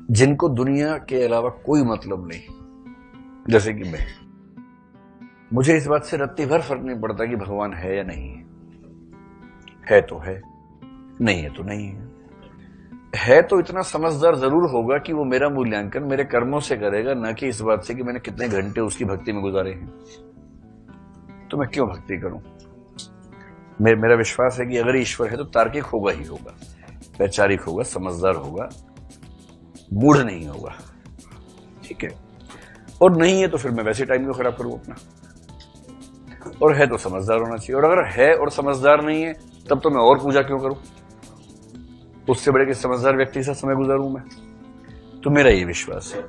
जिनको दुनिया के अलावा कोई मतलब नहीं, जैसे कि मैं, मुझे इस बात से रत्ती भर फर्क नहीं पड़ता कि भगवान है या नहीं है तो है, नहीं है तो नहीं है तो इतना समझदार जरूर होगा कि वो मेरा मूल्यांकन मेरे कर्मों से करेगा, ना कि इस बात से कि मैंने कितने घंटे उसकी भक्ति में गुजारे हैं। तो मैं क्यों भक्ति करूं? मेरा विश्वास है कि अगर ईश्वर है तो तार्किक होगा ही होगा, वैचारिक होगा, समझदार होगा, मूढ़ नहीं होगा। ठीक है, और नहीं है तो फिर मैं वैसे टाइम को खराब करूं अपना। और है तो समझदार होना चाहिए, और अगर है और समझदार नहीं है तब तो मैं और पूजा क्यों करूं? उससे बड़े कि समझदार व्यक्ति से समय गुजारूं मैं। तो मेरा ये विश्वास है,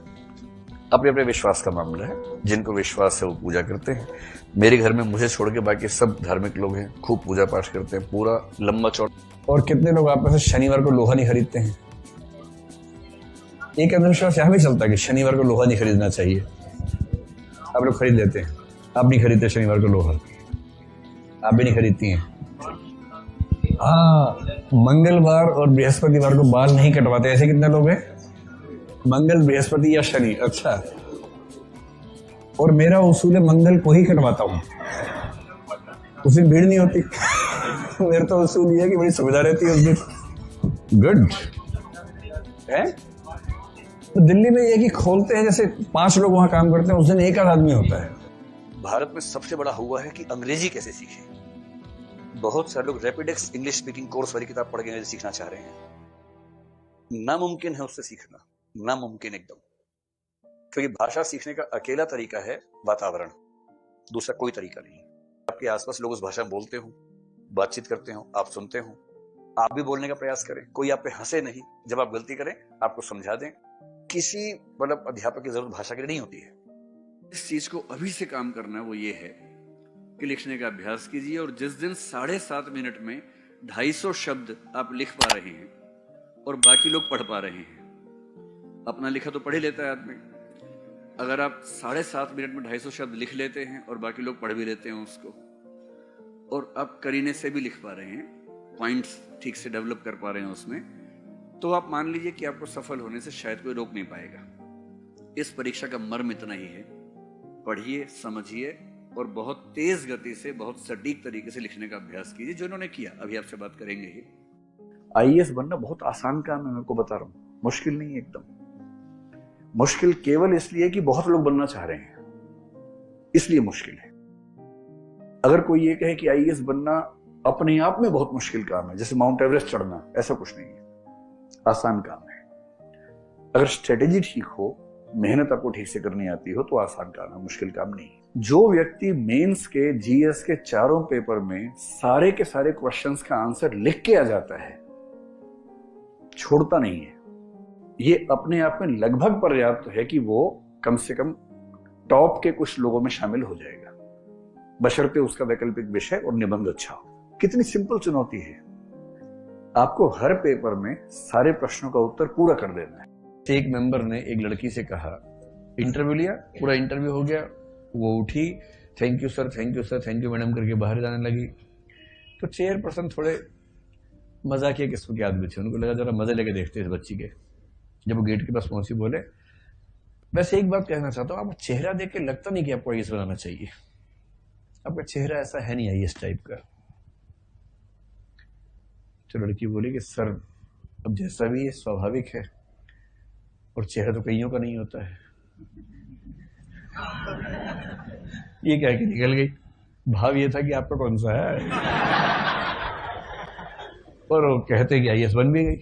अपने अपने विश्वास का मामला है। जिनको विश्वास है वो पूजा करते हैं। मेरे घर में मुझे छोड़ के बाकी सब धार्मिक लोग हैं, खूब पूजा पाठ करते हैं, पूरा लंबा चौड़ा। और कितने लोग आप में से शनिवार को लोहा नहीं खरीदते हैं? एक अंधविश्वास यहां भी चलता है कि शनिवार को लोहा नहीं खरीदना चाहिए। आप लोग खरीद लेते हैं, आप नहीं खरीदते शनिवार को लोहा, आप भी नहीं खरीदती हैं। हाँ, मंगलवार और बृहस्पतिवार को बाल नहीं कटवाते, ऐसे कितने लोग हैं? मंगल, बृहस्पति या शनि। अच्छा, और मेरा उसूल है मंगल को ही कटवाता हूँ, उस दिन भीड़ नहीं होती। मेरा तो उसूल ये है कि बड़ी सुविधा रहती है उस दिन। गुड है। तो दिल्ली में ये कि खोलते हैं, जैसे 5 लोग वहां काम करते हैं, उस दिन एक आध आदमी होता है। भारत में सबसे बड़ा हुआ है कि अंग्रेजी कैसे सीखें। बहुत सारे लोग रैपिडेक्स इंग्लिश स्पीकिंग कोर्स वाली किताब पढ़ के अंग्रेजी सीखना चाह रहे हैं। नामुमकिन है उससे सीखना, नामुमकिन एकदम। क्योंकि भाषा सीखने का अकेला तरीका है वातावरण, दूसरा कोई तरीका नहीं। आपके आसपास लोग उस भाषा में बोलते हो, बातचीत करते हो, आप सुनते हो, आप भी बोलने का प्रयास करें। कोई आप पे हंसे नहीं, जब आप गलती करें आपको समझा दें। किसी मतलब अध्यापक की जरूरत भाषा के लिए नहीं होती है। इस चीज को अभी से काम करना वो ये है कि लिखने का अभ्यास कीजिए, और जिस दिन 7.5 मिनट में 250 शब्द आप लिख पा रहे हैं और बाकी लोग पढ़ पा रहे हैं, अपना लिखा तो पढ़ ही लेता है आदमी। अगर आप 7.5 मिनट में 250 शब्द लिख लेते हैं और बाकी लोग पढ़ भी लेते हैं उसको, और आप करीने से भी लिख पा रहे हैं, पॉइंट्स ठीक से डेवलप कर पा रहे हैं उसमें, तो आप मान लीजिए कि आपको सफल होने से शायद कोई रोक नहीं पाएगा। इस परीक्षा का मर्म इतना ही है, पढ़िए, समझिए और बहुत तेज गति से, बहुत सटीक तरीके से लिखने का अभ्यास कीजिए, जो इन्होंने किया। अभी आपसे बात करेंगे ही। आईएएस बनना बहुत आसान काम है, मैं आपको बता रहा हूं, मुश्किल नहीं है एकदम। मुश्किल केवल इसलिए कि बहुत लोग बनना चाह रहे हैं, इसलिए मुश्किल है। अगर कोई ये कहे कि आईएएस बनना अपने आप में बहुत मुश्किल काम है, जैसे माउंट एवरेस्ट चढ़ना, ऐसा कुछ नहीं है, आसान काम है। अगर स्ट्रेटेजी ठीक हो, मेहनत आपको ठीक से करनी आती हो, तो आसान काम है, मुश्किल काम नहीं। जो व्यक्ति मेंस के, जीएस के चारों पेपर में सारे के सारे क्वेश्चंस का आंसर लिख के आ जाता है, छोड़ता नहीं है, ये अपने आप में लगभग पर्याप्त है कि वो कम से कम टॉप के कुछ लोगों में शामिल हो जाएगा, बशर्ते उसका वैकल्पिक विषय और निबंध अच्छा हो। कितनी सिंपल चुनौती है। आपको हर पेपर में सारे प्रश्नों का उत्तर पूरा कर देना है। एक मेंबर ने एक लड़की से कहा, इंटरव्यू लिया, पूरा इंटरव्यू हो गया, वो उठी, thank you sir, thank you sir, thank you madam करके बाहर जाने लगी। तो चेयरपर्सन थोड़े मजाकिया किस्म के आदमी थे, उनको लगा जरा मजे लेके देखते इस बच्ची के। जब वो गेट के पास पहुंची, बोले, वैसे एक बात कहना चाहता हूँ, आपका चेहरा देख के लगता नहीं कि आपको आईएएस बनाना चाहिए, आपका चेहरा ऐसा है नहीं आईएएस टाइप का। तो लड़की बोली कि सर, अब जैसा भी है स्वाभाविक है, और चेहरा तो कईयों का नहीं होता है। ये कह के निकल गई। भाव ये था कि आपका कौन सा है, और वो कहते कि आईएएस बन भी गई।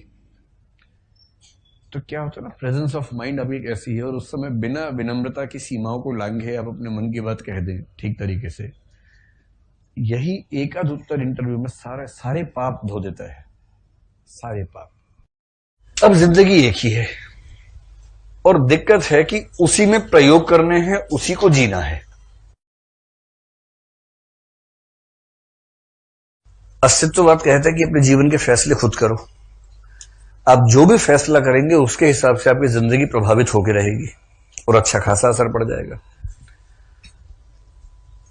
तो क्या होता है ना, प्रेजेंस ऑफ माइंड अभी एक ऐसी है, और उस समय बिना विनम्रता की सीमाओं को लांघे आप अपने मन की बात कह दें ठीक तरीके से, यही एकाध उत्तर इंटरव्यू में सारे पाप धो देता है, सारे पाप। अब जिंदगी एक ही है, और दिक्कत है कि उसी में प्रयोग करने हैं, उसी को जीना है। अस्तित्ववाद कहता है कि अपने जीवन के फैसले खुद करो। आप जो भी फैसला करेंगे उसके हिसाब से आपकी जिंदगी प्रभावित होकर रहेगी, और अच्छा खासा असर पड़ जाएगा।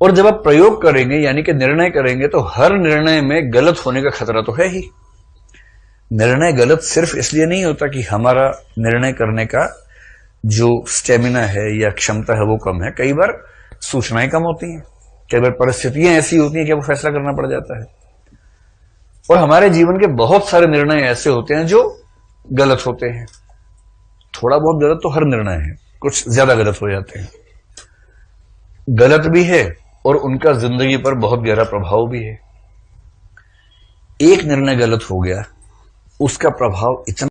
और जब आप प्रयोग करेंगे, यानी कि निर्णय करेंगे, तो हर निर्णय में गलत होने का खतरा तो है ही। निर्णय गलत सिर्फ इसलिए नहीं होता कि हमारा निर्णय करने का जो स्टेमिना है या क्षमता है वो कम है। कई बार सूचनाएं कम होती हैं, कई बार परिस्थितियां ऐसी होती हैं कि वो फैसला करना पड़ जाता है। और हमारे जीवन के बहुत सारे निर्णय ऐसे होते हैं जो गलत होते हैं। थोड़ा बहुत गलत तो हर निर्णय है, कुछ ज्यादा गलत हो जाते हैं। गलत भी है और उनका जिंदगी पर बहुत गहरा प्रभाव भी है। एक निर्णय गलत हो गया, उसका प्रभाव इतना